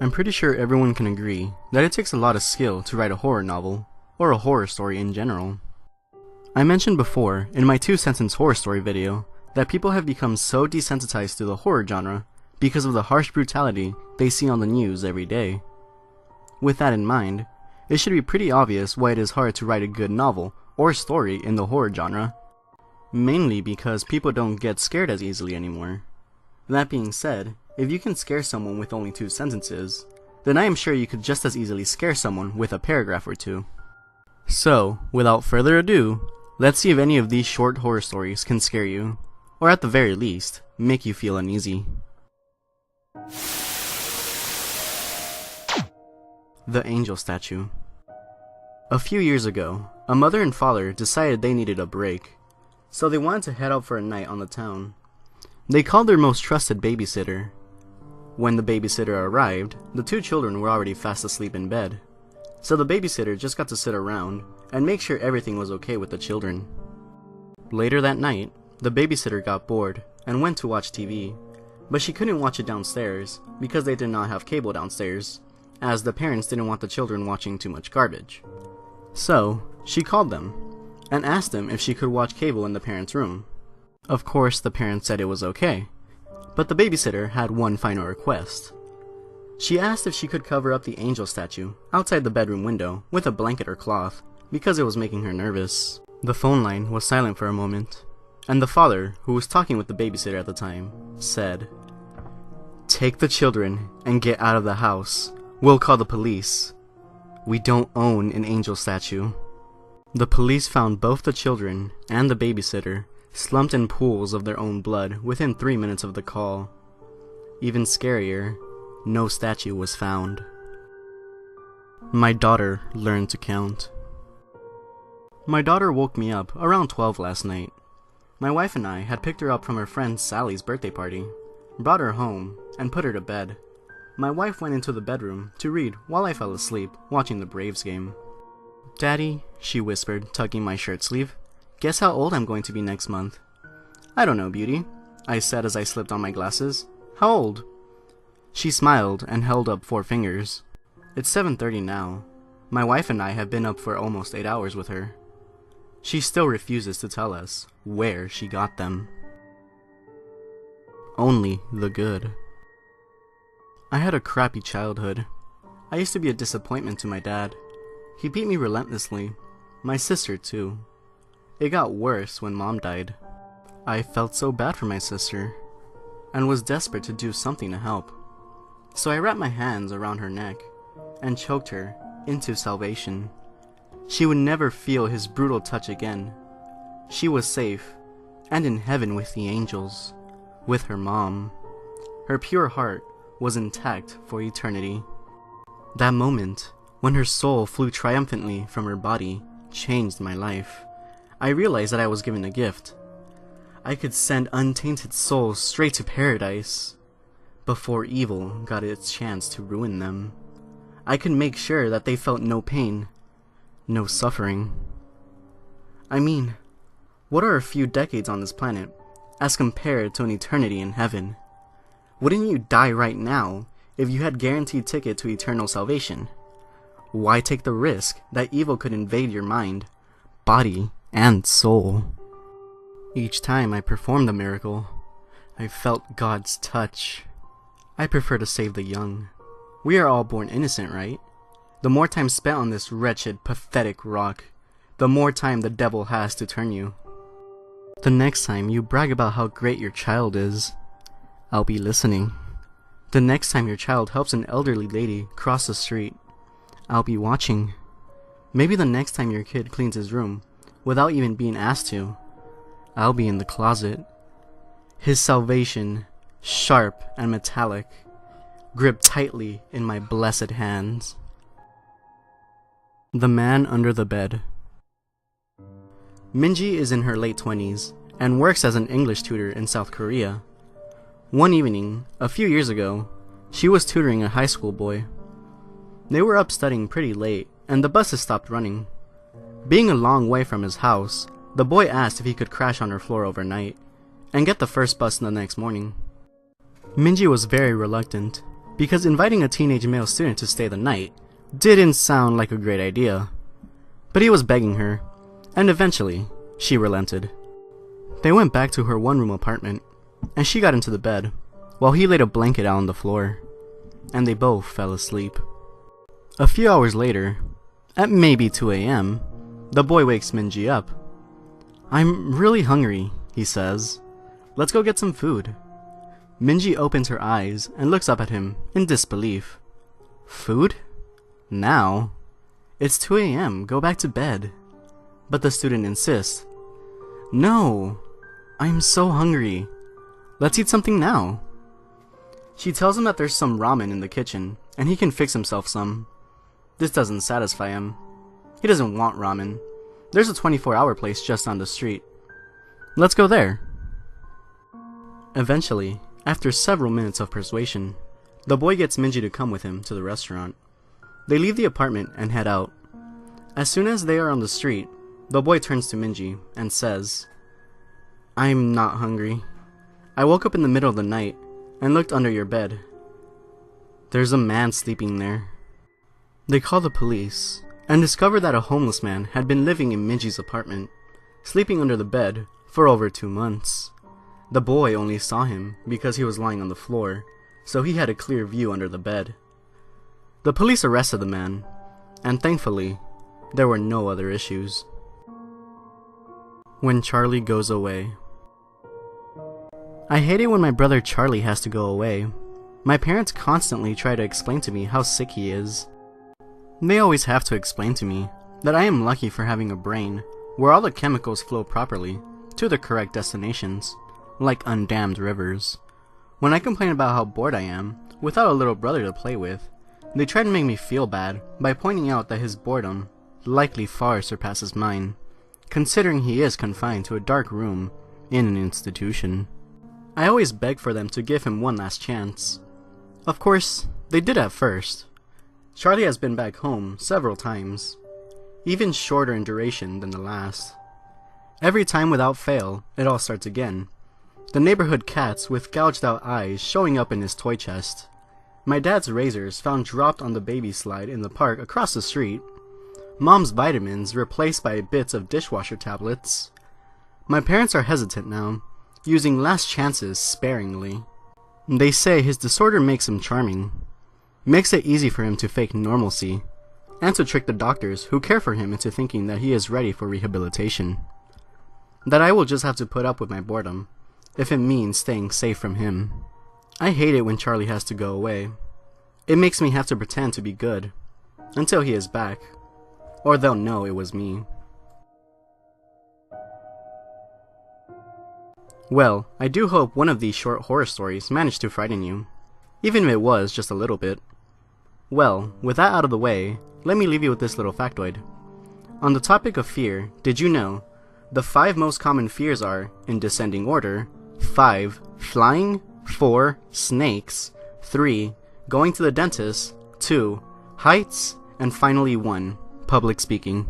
I'm pretty sure everyone can agree that it takes a lot of skill to write a horror novel, or a horror story in general. I mentioned before in my 2-sentence horror story video that people have become so desensitized to the horror genre because of the harsh brutality they see on the news every day. With that in mind, it should be pretty obvious why it is hard to write a good novel or story in the horror genre. Mainly because people don't get scared as easily anymore. That being said, if you can scare someone with only 2 sentences, then I am sure you could just as easily scare someone with a paragraph or 2. So, without further ado, let's see if any of these short horror stories can scare you, or at the very least, make you feel uneasy. The Angel Statue. A few years ago, a mother and father decided they needed a break, so they wanted to head out for a night on the town. They called their most trusted babysitter. When the babysitter arrived, the 2 children were already fast asleep in bed, so the babysitter just got to sit around and make sure everything was okay with the children. Later that night, the babysitter got bored and went to watch TV, but she couldn't watch it downstairs because they did not have cable downstairs, as the parents didn't want the children watching too much garbage. So, she called them and asked them if she could watch cable in the parents' room. Of course, the parents said it was okay, but the babysitter had one final request. She asked if she could cover up the angel statue outside the bedroom window with a blanket or cloth because it was making her nervous. The phone line was silent for a moment, and the father, who was talking with the babysitter at the time, said, "Take the children and get out of the house. We'll call the police. We don't own an angel statue." The police found both the children and the babysitter slumped in pools of their own blood within 3 minutes of the call. Even scarier, no statue was found. My daughter learned to count. My daughter woke me up around 12 last night. My wife and I had picked her up from her friend Sally's birthday party, brought her home, and put her to bed. My wife went into the bedroom to read while I fell asleep watching the Braves game. "Daddy," she whispered, tugging my shirt sleeve, "guess how old I'm going to be next month?" "I don't know, beauty," I said as I slipped on my glasses. "How old?" She smiled and held up 4 fingers. "It's 7:30 now. My wife and I have been up for almost 8 hours with her." She still refuses to tell us where she got them. Only the good. I had a crappy childhood. I used to be a disappointment to my dad. He beat me relentlessly. My sister too. It got worse when Mom died. I felt so bad for my sister, and was desperate to do something to help. So I wrapped my hands around her neck, and choked her into salvation. She would never feel his brutal touch again. She was safe, and in heaven with the angels, with her mom. Her pure heart was intact for eternity. That moment, when her soul flew triumphantly from her body, changed my life. I realized that I was given a gift. I could send untainted souls straight to paradise, before evil got its chance to ruin them. I could make sure that they felt no pain, no suffering. I mean, what are a few decades on this planet, as compared to an eternity in heaven? Wouldn't you die right now if you had guaranteed ticket to eternal salvation? Why take the risk that evil could invade your mind, body, and soul? Each time I performed the miracle, I felt God's touch. I prefer to save the young. We are all born innocent, right? The more time spent on this wretched, pathetic rock, the more time the devil has to turn you. The next time you brag about how great your child is, I'll be listening. The next time your child helps an elderly lady cross the street, I'll be watching. Maybe the next time your kid cleans his room, without even being asked to, I'll be in the closet. His salvation, sharp and metallic, gripped tightly in my blessed hands. The Man Under the Bed. Minji is in her late 20s and works as an English tutor in South Korea. One evening, a few years ago, she was tutoring a high school boy. They were up studying pretty late, and the buses stopped running. Being a long way from his house, the boy asked if he could crash on her floor overnight, and get the first bus the next morning. Minji was very reluctant, because inviting a teenage male student to stay the night didn't sound like a great idea. But he was begging her, and eventually, she relented. They went back to her one-room apartment, and she got into the bed, while he laid a blanket out on the floor, and they both fell asleep. A few hours later, at maybe 2 a.m., the boy wakes Minji up. "I'm really hungry," he says. "Let's go get some food." Minji opens her eyes and looks up at him in disbelief. "Food? Now? It's 2 a.m., go back to bed." But the student insists. "No, I'm so hungry. Let's eat something now." She tells him that there's some ramen in the kitchen, and he can fix himself some. This doesn't satisfy him. He doesn't want ramen. There's a 24-hour place just down the street. Let's go there. Eventually, after several minutes of persuasion, the boy gets Minji to come with him to the restaurant. They leave the apartment and head out. As soon as they are on the street, the boy turns to Minji and says, "I'm not hungry. I woke up in the middle of the night and looked under your bed. There's a man sleeping there." They call the police and discover that a homeless man had been living in Minji's apartment, sleeping under the bed for over 2 months. The boy only saw him because he was lying on the floor, so he had a clear view under the bed. The police arrested the man, and thankfully, there were no other issues. When Charlie goes away. I hate it when my brother Charlie has to go away. My parents constantly try to explain to me how sick he is. They always have to explain to me that I am lucky for having a brain where all the chemicals flow properly to the correct destinations, like undammed rivers. When I complain about how bored I am without a little brother to play with, they try to make me feel bad by pointing out that his boredom likely far surpasses mine, considering he is confined to a dark room in an institution. I always beg for them to give him one last chance. Of course, they did at first. Charlie has been back home several times, even shorter in duration than the last. Every time without fail, it all starts again. The neighborhood cats with gouged out eyes showing up in his toy chest. My dad's razors found dropped on the baby slide in the park across the street. Mom's vitamins replaced by bits of dishwasher tablets. My parents are hesitant now, using last chances sparingly. They say his disorder makes him charming, makes it easy for him to fake normalcy, and to trick the doctors who care for him into thinking that he is ready for rehabilitation. That I will just have to put up with my boredom, if it means staying safe from him. I hate it when Charlie has to go away. It makes me have to pretend to be good, until he is back, or they'll know it was me. Well, I do hope one of these short horror stories managed to frighten you, even if it was just a little bit. Well, with that out of the way, let me leave you with this little factoid. On the topic of fear, did you know the 5 most common fears are, in descending order: 5. Flying, 4. Snakes, 3. Going to the dentist, 2. Heights, and finally 1. Public speaking.